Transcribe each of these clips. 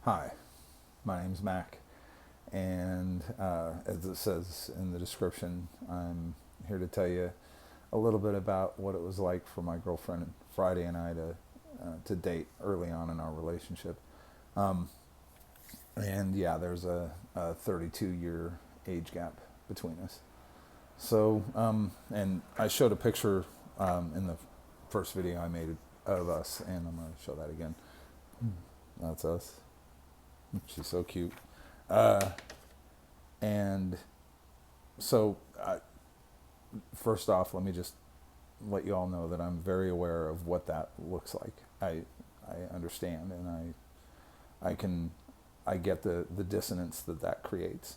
Hi, my name's Mac, and as it says in the description, I'm here to tell you a little bit about what it was like for my girlfriend Friday and I to date early on in our relationship. Um, and yeah, there's a 32-year age gap between us. So, and I showed a picture in the first video I made of us, and I'm going to show that again. That's us. She's so cute. Uh, and so, first off, let me just let you all know that I'm very aware of what that looks like. I understand, and I can I get the dissonance that creates.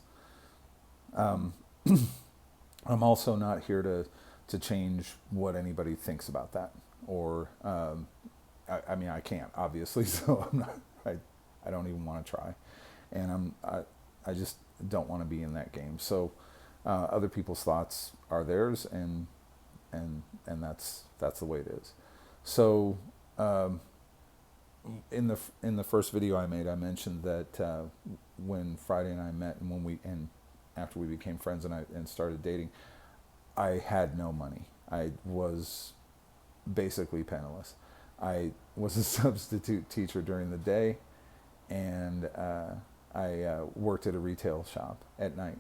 Um, I'm also not here to change what anybody thinks about that, or I mean I can't obviously, so I'm not. I don't even want to try, and I just don't want to be in that game. So other people's thoughts are theirs, and that's the way it is. So um, in the first video I made, I mentioned that when Friday and I met, and when we and after we became friends and started dating, I had no money. I was basically penniless. I was a substitute teacher during the day, and I worked at a retail shop at night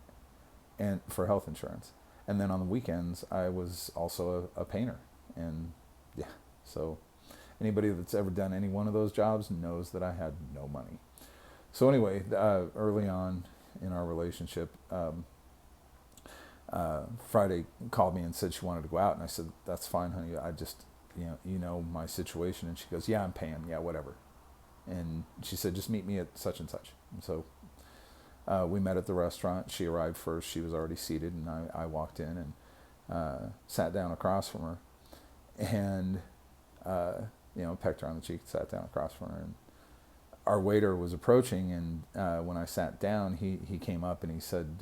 and for health insurance. And then on the weekends, I was also a painter. And yeah, so anybody that's ever done any one of those jobs knows that I had no money. So anyway, early on in our relationship, Friday called me and said she wanted to go out, and I said, "That's fine, honey. I just, you know my situation." And she goes, "Yeah, I'm paying. Yeah, whatever." And she said, "Just meet me at such and such." And so we met at the restaurant. She arrived first. She was already seated, and I walked in and sat down across from her, and uh, pecked her on the cheek, sat down across from her, and our waiter was approaching, and when I sat down, he came up and he said,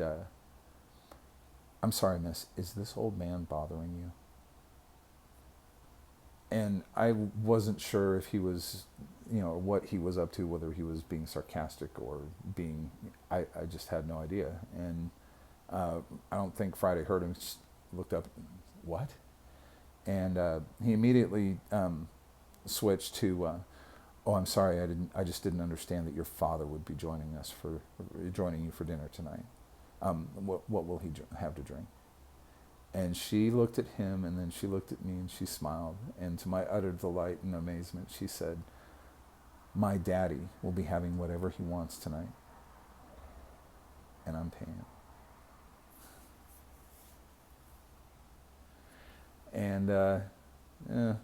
"I'm sorry, miss, is this old man bothering you?" And I wasn't sure if he was, what he was up to, whether he was being sarcastic or being, I just had no idea. And I don't think Friday heard him, just looked up, what? And he immediately switched to, "Oh, I'm sorry, I just didn't understand that your father would be joining you for dinner tonight. What will he have to drink?" And she looked at him, and then she looked at me, and she smiled. And to my utter delight and amazement, she said, "My daddy will be having whatever he wants tonight, and I'm paying." And yeah,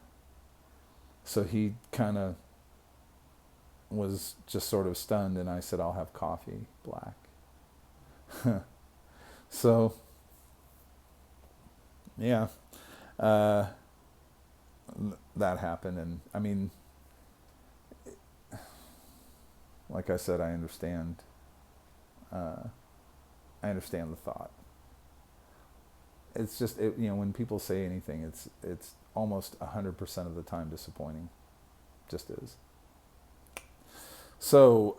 so he kind of was just sort of stunned, and I said, "I'll have coffee, black." So yeah, uh, that happened, and I mean, like I said, Uh, I understand the thought. It's just when people say anything, it's almost 100% of the time disappointing. Just is. So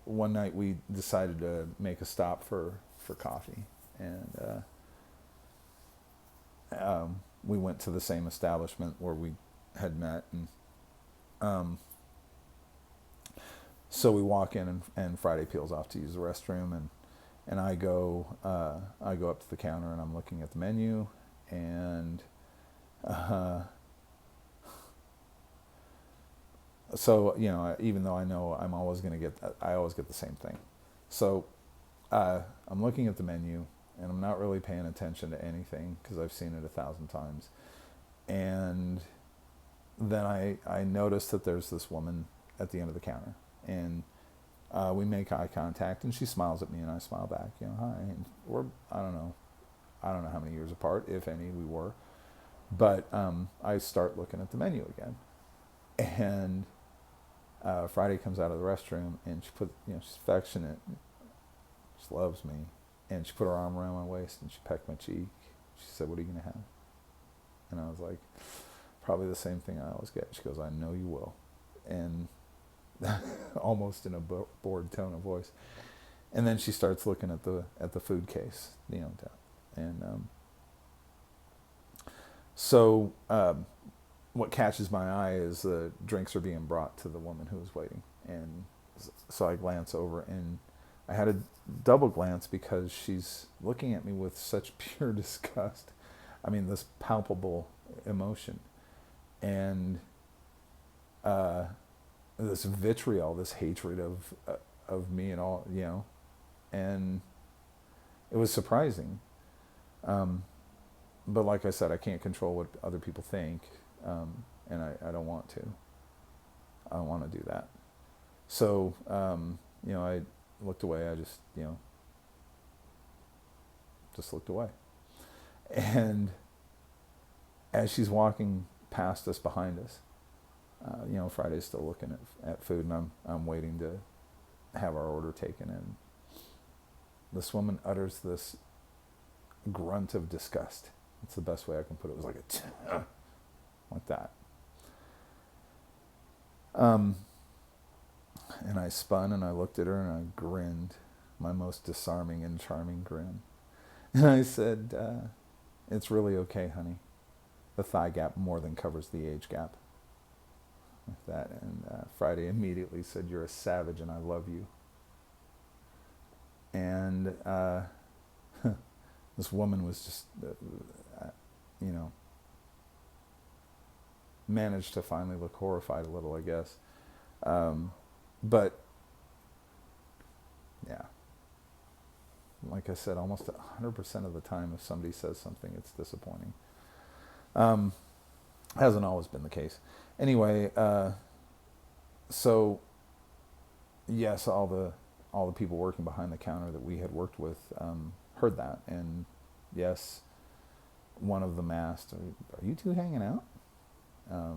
one night we decided to make a stop for coffee, and we went to the same establishment where we had met, and um, so we walk in, and Friday peels off to use the restroom, and I go up to the counter, and I'm looking at the menu, and uh, so even though I know I always get the same thing. So I'm looking at the menu, and I'm not really paying attention to anything because I've seen it 1,000 times. And then I notice that there's this woman at the end of the counter, and we make eye contact, and she smiles at me, and I smile back. Hi. And we're I don't know how many years apart, if any, we were. But I start looking at the menu again, and Friday comes out of the restroom, and she's affectionate, she loves me, and she put her arm around my waist, and she pecked my cheek. She said, "What are you gonna have?" And I was like, "Probably the same thing I always get." She goes, "I know you will." and almost in a bored tone of voice. And then she starts looking at the food case, and so what catches my eye is the drinks are being brought to the woman who was waiting, and so I glance over, and I had a double glance because she's looking at me with such pure disgust. I mean, this palpable emotion, and this vitriol, this hatred of me and all, and it was surprising. But like I said, I can't control what other people think, and I don't want to. I don't want to do that. So, I looked away. I just looked away. And as she's walking past us, behind us, Friday's still looking at food, and I'm waiting to have our order taken. And this woman utters this grunt of disgust. It's the best way I can put it. It was like like that. And I spun and I looked at her and I grinned, my most disarming and charming grin. And I said, "It's really okay, honey. The thigh gap more than covers the age gap." Like that. And Friday immediately said, "You're a savage and I love you." And this woman was just, managed to finally look horrified a little, I guess. But, yeah, like I said, almost 100% of the time if somebody says something, it's disappointing. Hasn't always been the case. Anyway, so, yes, all the people working behind the counter that we had worked with heard that, and yes, one of them asked, "Are you two hanging out?" I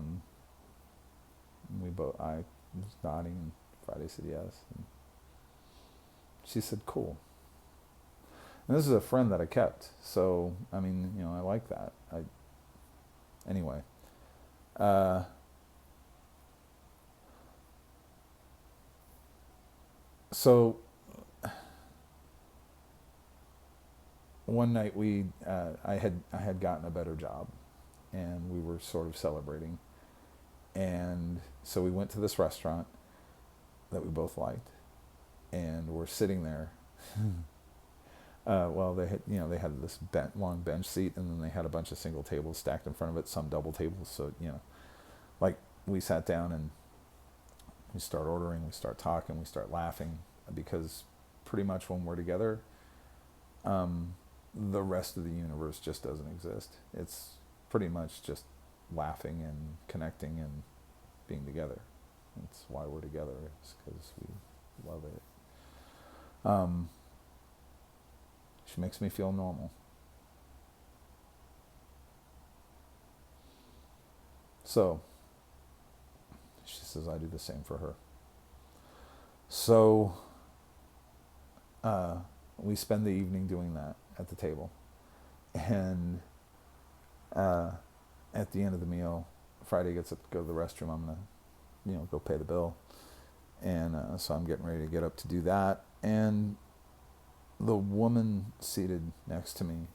was nodding, and Friday said yes. And she said, "Cool." And this is a friend that I kept, so I mean, I like that. Anyway. So one night I had gotten a better job, and we were sort of celebrating, and so we went to this restaurant that we both liked, and we're sitting there. Well, they had this long bench seat, and then they had a bunch of single tables stacked in front of it, some double tables. So like we sat down and we start ordering, we start talking, we start laughing, because pretty much when we're together, the rest of the universe just doesn't exist. It's pretty much just laughing and connecting and being together. That's why we're together, is because we love it. She makes me feel normal. So, she says I do the same for her. So, we spend the evening doing that at the table. And at the end of the meal, Friday gets up to go to the restroom. I'm going to, go pay the bill. And so I'm getting ready to get up to do that. And the woman seated next to me,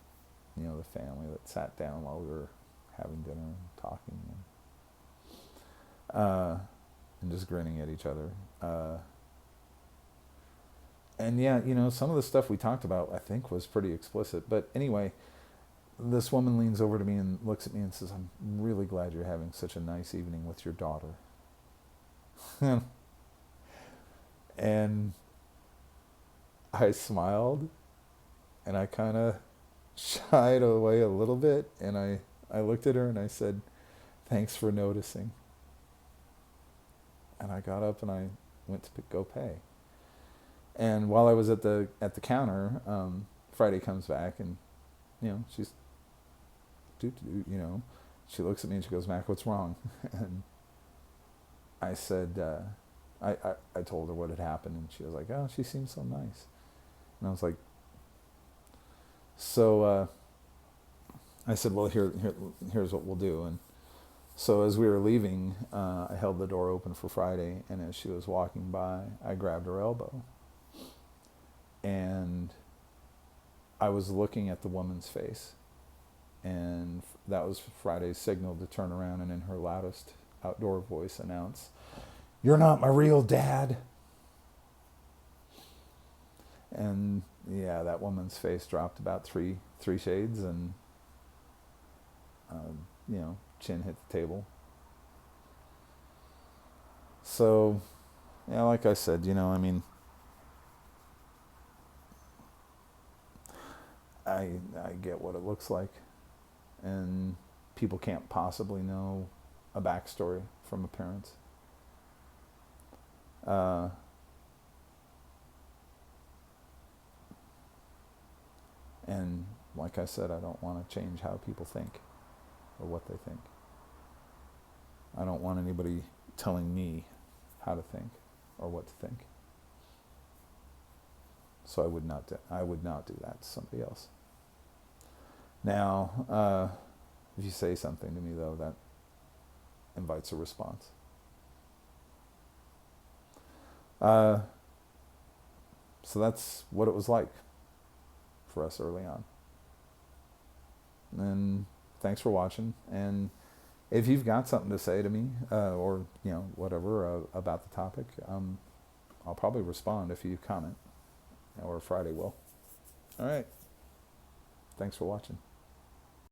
the family that sat down while we were having dinner and talking and just grinning at each other. And yeah, some of the stuff we talked about, I think, was pretty explicit. But anyway, this woman leans over to me and looks at me and says, "I'm really glad you're having such a nice evening with your daughter." And I smiled, and I kind of shied away a little bit, and I looked at her and I said, "Thanks for noticing." And I got up and I went to go pay. And while I was at the counter, Friday comes back, and she's she looks at me and she goes, "Mac, what's wrong?" And I said, I told her what had happened, and she was like, "Oh, she seems so nice." And I was like, so I said, "Well, here's what we'll do." And So as we were leaving, I held the door open for Friday, and as she was walking by, I grabbed her elbow. And I was looking at the woman's face, and that was Friday's signal to turn around and in her loudest outdoor voice announce, "You're not my real dad." And yeah, that woman's face dropped about three shades, and chin hit the table. So, yeah, like I said, I mean, I get what it looks like, and people can't possibly know a backstory from a parent. And like I said, I don't want to change how people think or what they think. I don't want anybody telling me how to think or what to think. So I would not do that to somebody else. Now, if you say something to me, though, that invites a response. So that's what it was like for us early on. And thanks for watching. And if you've got something to say to me, or whatever about the topic, I'll probably respond if you comment, or Friday will. All right. Thanks for watching.